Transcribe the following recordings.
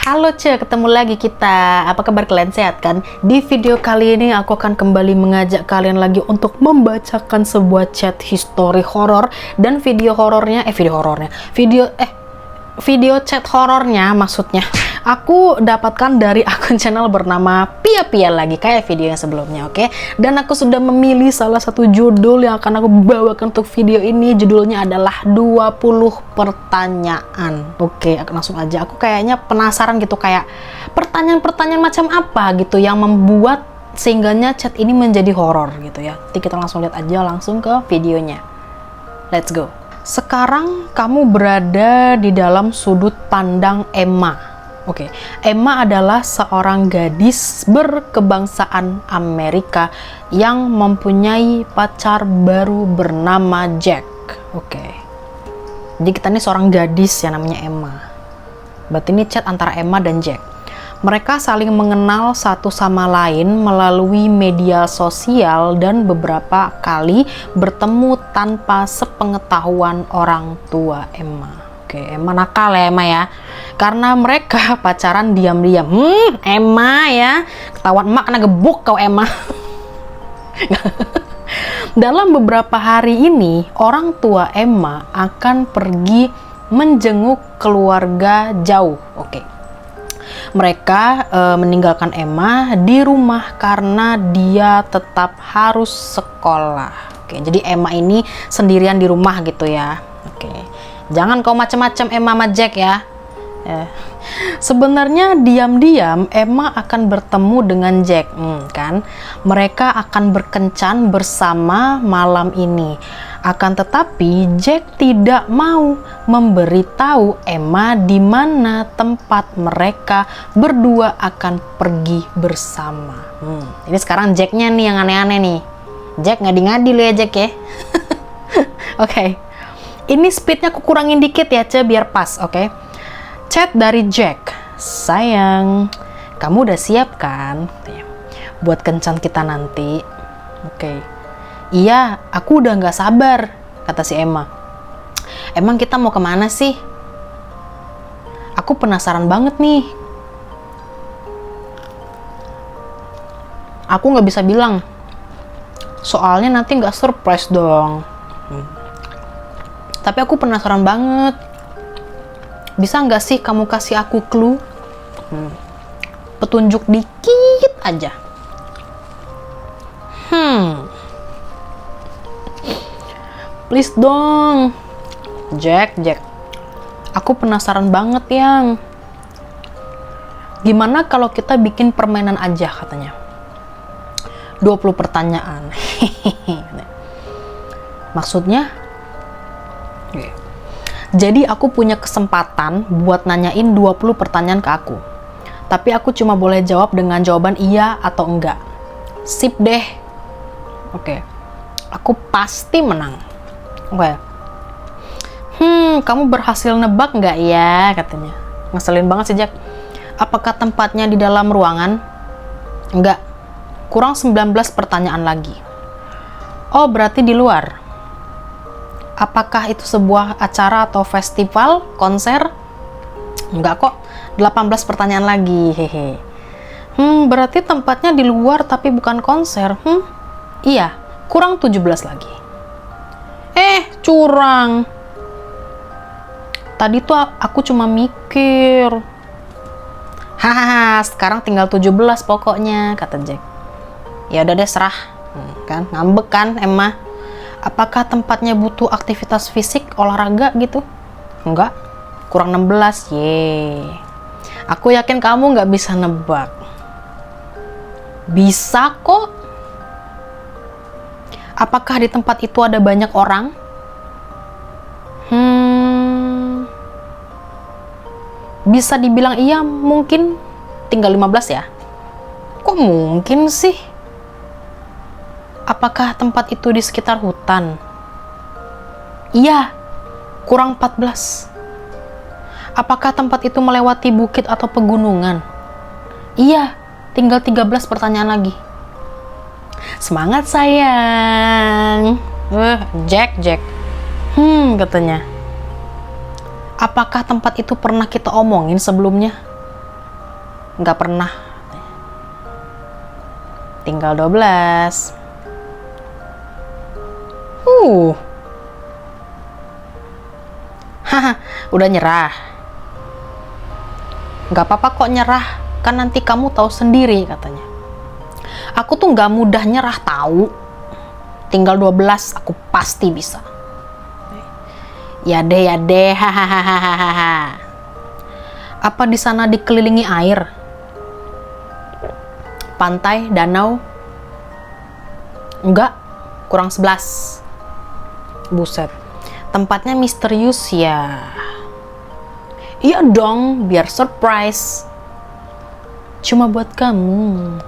Halo ketemu lagi kita. Apa kabar kalian, sehat kan? Di video kali ini aku akan kembali mengajak kalian lagi untuk membacakan sebuah chat history horor dan video chat horornya maksudnya. Aku dapatkan dari akun channel bernama Pia lagi, kayak video yang sebelumnya, oke? Dan aku sudah memilih salah satu judul yang akan aku bawakan untuk video ini. Judulnya adalah 20 pertanyaan. Oke, langsung aja. Aku kayaknya penasaran gitu, kayak pertanyaan-pertanyaan macam apa gitu yang membuat sehingganya chat ini menjadi horor gitu ya. Jadi kita langsung lihat aja langsung ke videonya. Let's go. Sekarang kamu berada di dalam sudut pandang Emma. Oke, Emma adalah seorang gadis berkebangsaan Amerika yang mempunyai pacar baru bernama Jack. Oke. Jadi kita ini seorang gadis yang namanya Emma. Berarti ini chat antara Emma dan Jack. Mereka saling mengenal satu sama lain melalui media sosial dan beberapa kali bertemu tanpa sepengetahuan orang tua Emma. Oke, Emma nakal ya Emma ya. Karena mereka pacaran diam-diam. Emma ya. Ketahuan emak kena gebuk kau Emma. Dalam beberapa hari ini, orang tua Emma akan pergi menjenguk keluarga jauh. Oke. Mereka meninggalkan Emma di rumah karena dia tetap harus sekolah. Oke, jadi Emma ini sendirian di rumah gitu ya. Oke. Jangan kau macam-macam Emma sama Jack ya. Sebenarnya diam-diam Emma akan bertemu dengan Jack, kan? Mereka akan berkencan bersama malam ini. Akan tetapi Jack tidak mau memberitahu Emma di mana tempat mereka berdua akan pergi bersama. Ini sekarang Jacknya nih yang aneh-aneh nih. Jack ngadi-ngadi lu ya Jack ya. Oke. Ini speednya aku kurangin dikit ya, biar pas, oke? Chat dari Jack. Sayang, kamu udah siap kan? Buat kencan kita nanti. Oke. Iya, aku udah nggak sabar, kata si Emma. Emang kita mau kemana sih? Aku penasaran banget nih. Aku nggak bisa bilang. Soalnya nanti nggak surprise dong. Tapi aku penasaran banget. Bisa nggak sih kamu kasih aku clue? Petunjuk dikit aja. Please dong. Jack. Aku penasaran banget yang. Gimana kalau kita bikin permainan aja katanya. 20 pertanyaan. Maksudnya? Jadi aku punya kesempatan buat nanyain 20 pertanyaan ke aku. Tapi aku cuma boleh jawab dengan jawaban iya atau enggak. Sip deh. Oke. Aku pasti menang. Oke. Kamu berhasil nebak nggak ya? Katanya. Ngeselin banget sih Jack. Apakah tempatnya di dalam ruangan? Enggak. Kurang 19 pertanyaan lagi. Oh, berarti di luar. Apakah itu sebuah acara atau festival, konser? Enggak kok, 18 pertanyaan lagi, hehe. Berarti tempatnya di luar tapi bukan konser. Iya, kurang 17 lagi. Curang. Tadi tuh aku cuma mikir. Hahaha, sekarang tinggal 17 pokoknya, kata Jack. Ya udah deh, serah. Kan, ngambek kan Emma. Apakah tempatnya butuh aktivitas fisik, olahraga gitu? Enggak, kurang 16, yeay. Aku yakin kamu nggak bisa nebak. Bisa kok. Apakah di tempat itu ada banyak orang? Bisa dibilang iya, mungkin tinggal 15 ya. Kok mungkin sih? Apakah tempat itu di sekitar hutan? Iya, kurang 14. Apakah tempat itu melewati bukit atau pegunungan? Iya, tinggal 13 pertanyaan lagi. Semangat sayang. Jack. Katanya. Apakah tempat itu pernah kita omongin sebelumnya? Nggak pernah. Tinggal 12. Haha, udah nyerah. Nggak apa-apa kok nyerah, kan nanti kamu tahu sendiri katanya. Aku tuh nggak mudah nyerah tahu. Tinggal 12, aku pasti bisa. Ya deh, hahaha. Apa di sana dikelilingi air? Pantai, danau? Enggak, kurang 11. Buset, tempatnya misterius ya. Iya dong, biar surprise. Cuma buat kamu.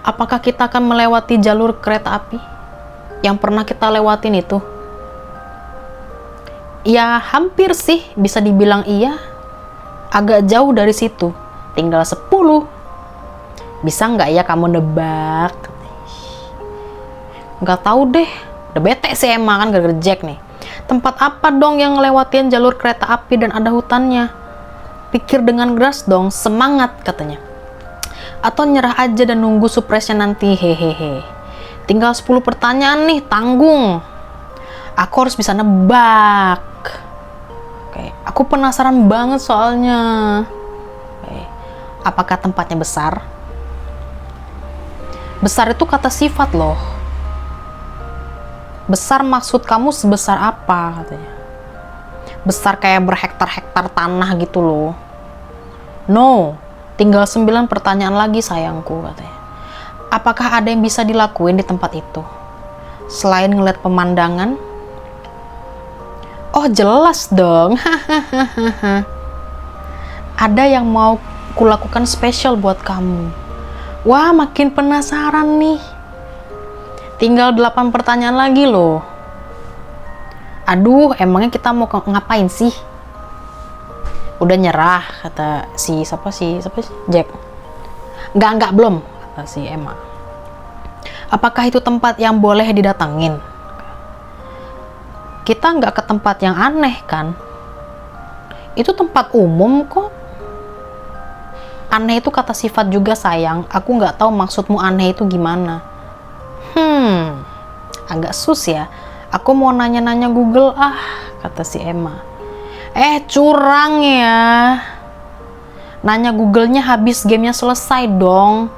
Apakah kita akan melewati jalur kereta api yang pernah kita lewatin itu? Ya hampir sih, bisa dibilang iya. Agak jauh dari situ, tinggal 10. Bisa nggak ya kamu nebak? Nggak tahu deh, udah bete sih emang kan gara-gara Jack nih. Tempat apa dong yang ngelewatin jalur kereta api dan ada hutannya? Pikir dengan keras dong, semangat katanya. Atau nyerah aja dan nunggu surprise-nya nanti, hehehe. Tinggal 10 pertanyaan nih, tanggung. Aku harus bisa nebak. Oke, aku penasaran banget soalnya. Oke, apakah tempatnya besar? Besar itu kata sifat loh. Besar maksud kamu sebesar apa katanya? Besar kayak berhektar-hektar tanah gitu loh. No, tinggal 9 pertanyaan lagi sayangku katanya. Apakah ada yang bisa dilakuin di tempat itu? Selain ngeliat pemandangan? Oh jelas dong. Ada yang mau kulakukan spesial buat kamu. Wah makin penasaran nih. Tinggal 8 pertanyaan lagi loh. Aduh, emangnya kita mau ngapain sih? Udah nyerah, kata siapa sih? Jack. Enggak, belum, kata si Emma. Apakah itu tempat yang boleh didatengin? Kita nggak ke tempat yang aneh kan? Itu tempat umum kok. Aneh itu kata sifat juga sayang. Aku nggak tahu maksudmu aneh itu gimana. Agak sus ya. Aku mau nanya-nanya Google kata si Emma. Curang ya. Nanya Google-nya habis gamenya selesai dong.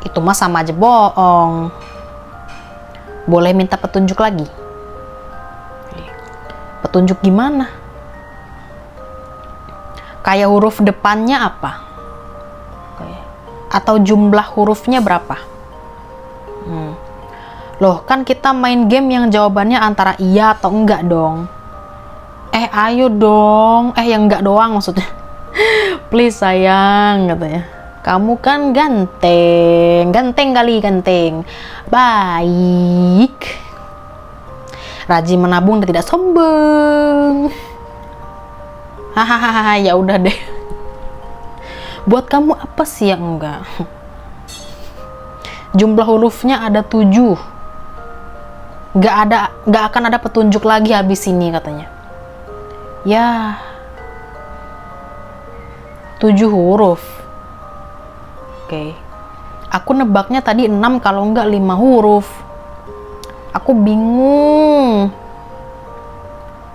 Itu mah sama aja bohong. Boleh minta petunjuk lagi? Petunjuk gimana? Kayak huruf depannya apa? Atau jumlah hurufnya berapa? Loh, kan kita main game yang jawabannya antara iya atau enggak dong. Ayo dong. Yang enggak doang maksudnya. Please sayang, katanya. Kamu kan ganteng. Ganteng kali, ganteng. Baik. Rajin menabung dan tidak sombong. Hahaha, ya udah deh. Buat kamu apa sih yang enggak? Jumlah hurufnya ada 7. Nggak akan ada petunjuk lagi habis ini katanya. Ya, 7 huruf. Oke. Aku nebaknya tadi 6 kalau nggak 5 huruf. Aku bingung.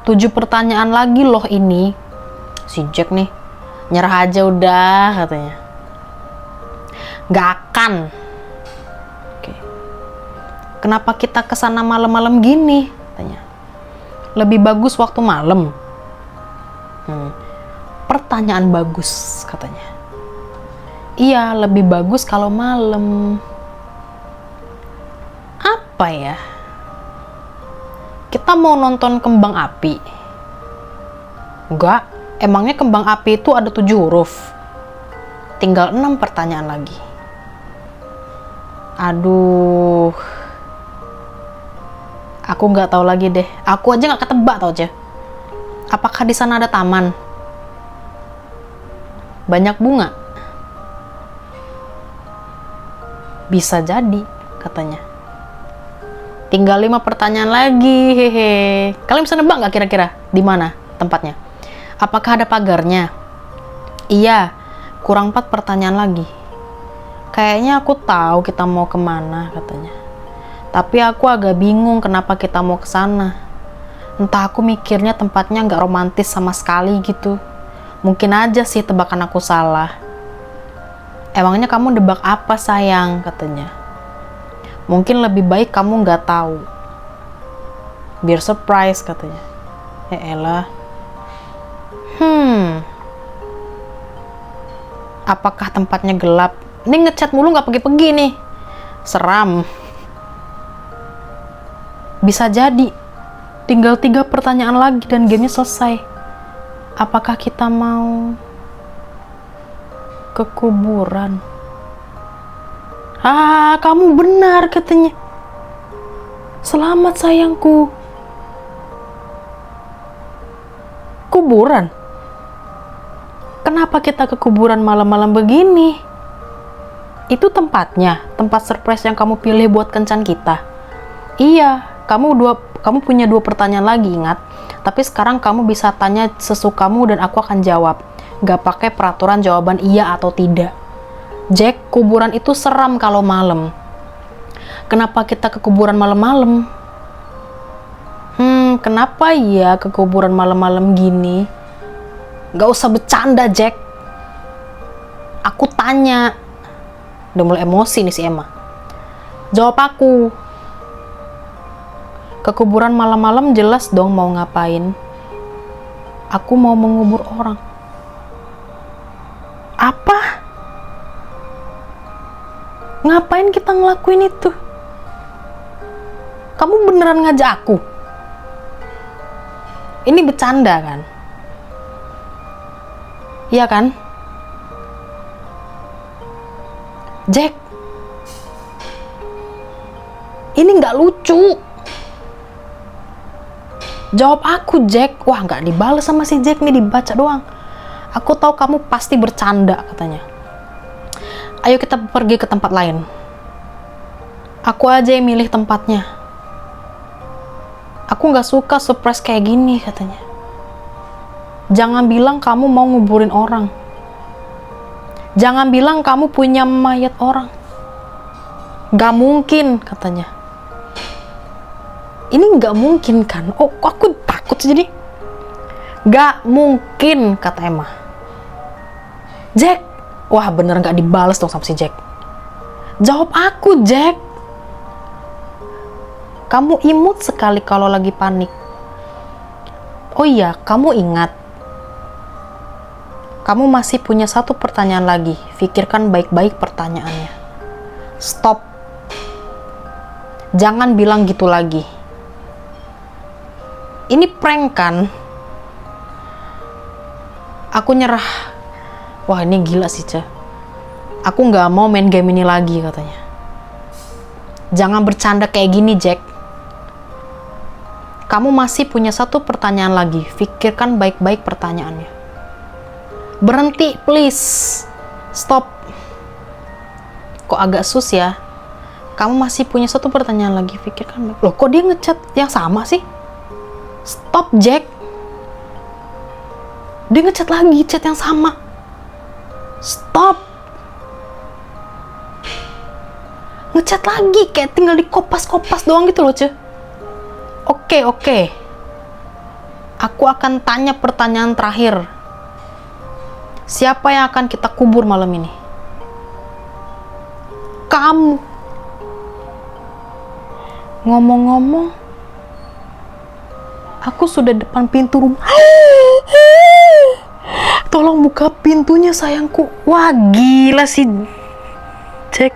7 pertanyaan lagi loh ini. Si Jack nih, nyerah aja udah katanya. Nggak akan. Kenapa kita kesana malam-malam gini? Tanya. Lebih bagus waktu malam. Pertanyaan bagus katanya. Iya, lebih bagus kalau malam. Apa ya? Kita mau nonton kembang api? Enggak, emangnya kembang api itu ada 7 huruf? Tinggal 6 pertanyaan lagi. Aduh. Aku nggak tahu lagi deh. Aku aja nggak ketebak tau aja. Apakah di sana ada taman? Banyak bunga? Bisa jadi, katanya. Tinggal 5 pertanyaan lagi, hehe. Kalian bisa nebak nggak kira-kira di mana tempatnya? Apakah ada pagarnya? Iya, kurang 4 pertanyaan lagi. Kayaknya aku tahu kita mau kemana katanya. Tapi aku agak bingung kenapa kita mau ke sana. Entah aku mikirnya tempatnya nggak romantis sama sekali gitu. Mungkin aja sih tebakan aku salah. Emangnya kamu debak apa sayang katanya. Mungkin lebih baik kamu nggak tahu. Biar surprise katanya. Ya elah. Apakah tempatnya gelap? Ini ngechat mulu nggak pergi-pergi nih. Seram. Bisa jadi. Tinggal 3 pertanyaan lagi dan gamenya selesai. Apakah kita mau ke kuburan? Kamu benar katanya. Selamat sayangku. Kuburan? Kenapa kita ke kuburan malam-malam begini? Itu tempatnya, tempat surprise yang kamu pilih buat kencan kita. Iya, kamu punya 2 pertanyaan lagi, ingat. Tapi sekarang kamu bisa tanya sesukamu dan aku akan jawab. Gak pakai peraturan jawaban iya atau tidak. Jack, kuburan itu seram kalau malam. Kenapa kita ke kuburan malam-malam? Kenapa ya ke kuburan malam-malam gini? Gak usah bercanda, Jack. Aku tanya. Udah mulai emosi nih si Emma. Jawab aku. Ke kuburan malam-malam jelas dong mau ngapain. Aku mau mengubur orang. Apa? Ngapain kita ngelakuin itu? Kamu beneran ngajak aku? Ini bercanda kan? Iya kan? Jack, ini nggak lucu. Jawab aku, Jack. Wah, nggak dibales sama si Jack nih, dibaca doang. Aku tahu kamu pasti bercanda katanya. Ayo kita pergi ke tempat lain. Aku aja yang milih tempatnya. Aku nggak suka surprise kayak gini katanya. Jangan bilang kamu mau nguburin orang. Jangan bilang kamu punya mayat orang. Gak mungkin katanya. Ini gak mungkin kan? Oh, aku takut jadi. Gak mungkin kata Emma. Jack, wah bener gak dibales dong sama si Jack. Jawab aku, Jack. Kamu imut sekali kalau lagi panik. Oh iya, kamu ingat. Kamu masih punya 1 pertanyaan lagi. Pikirkan baik-baik pertanyaannya. Stop. Jangan bilang gitu lagi. Ini prank kan? Aku nyerah. Wah, ini gila sih, Ce. Aku nggak mau main game ini lagi katanya. Jangan bercanda kayak gini, Jack. Kamu masih punya 1 pertanyaan lagi. Pikirkan baik-baik pertanyaannya. Berhenti, please. Stop. Kok agak sus ya? Kamu masih punya 1 pertanyaan lagi. Pikirkan baik. Loh, kok dia ngechat yang sama sih? Stop, Jack. Dia ngechat lagi, chat yang sama. Stop. Ngechat lagi, kayak tinggal dikopas-kopas doang gitu loh, Ce. Oke. Aku akan tanya pertanyaan terakhir. Siapa yang akan kita kubur malam ini? Kamu. Ngomong-ngomong, aku sudah depan pintu rumah. Tolong buka pintunya sayangku. Wah, gila sih Jack.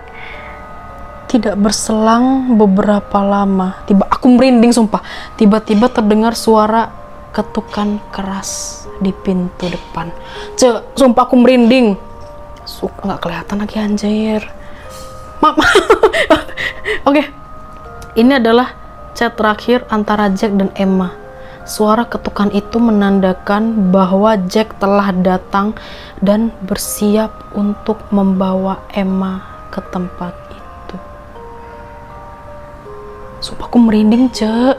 Tidak berselang beberapa lama, aku merinding sumpah. Tiba-tiba terdengar suara ketukan keras di pintu depan. Sumpah aku merinding. Nggak kelihatan lagi anjir. Maaf. Oke. Ini adalah chat terakhir antara Jack dan Emma. Suara ketukan itu menandakan bahwa Jack telah datang dan bersiap untuk membawa Emma ke tempat itu. Sumpah aku merinding, Ce.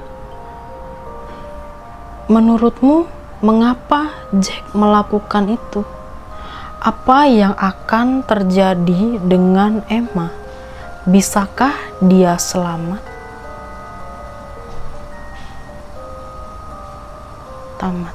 Menurutmu, mengapa Jack melakukan itu? Apa yang akan terjadi dengan Emma? Bisakah dia selamat? Tamat.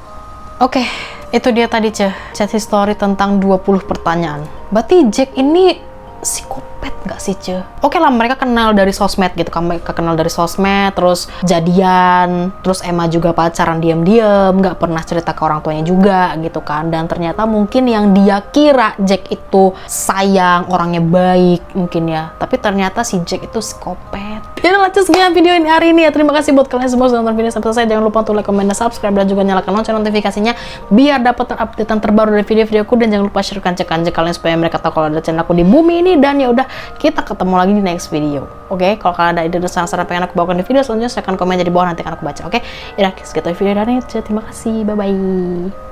Oke, itu dia tadi chat history tentang 20 pertanyaan. Berarti Jack ini psikopat nggak sih Oke lah, mereka kenal dari sosmed gitu kan, mereka kenal dari sosmed, terus jadian, terus Emma juga pacaran diam-diam, nggak pernah cerita ke orang tuanya juga gitu kan. Dan ternyata mungkin yang dia kira Jack itu sayang, orangnya baik mungkin ya, tapi ternyata si Jack itu psikopat. Ya udah, lanjut sekian video ini hari ini ya. Terima kasih buat kalian semua sudah nonton video sampai selesai. Jangan lupa untuk like, comment, dan subscribe, dan juga nyalakan lonceng notifikasinya biar dapat updatean terbaru dari video-videoku. Dan jangan lupa share ke kanca-kanca kalian supaya mereka tahu kalau ada channel aku di bumi ini. Dan ya udah, kita ketemu lagi di next video. Oke, kalau kalian ada ide dan saran-saran pengen aku bawakan di video selanjutnya, silahkan komen di bawah, nanti akan aku baca. Oke, ya udah, segitu video dari ini. Terima kasih, bye bye.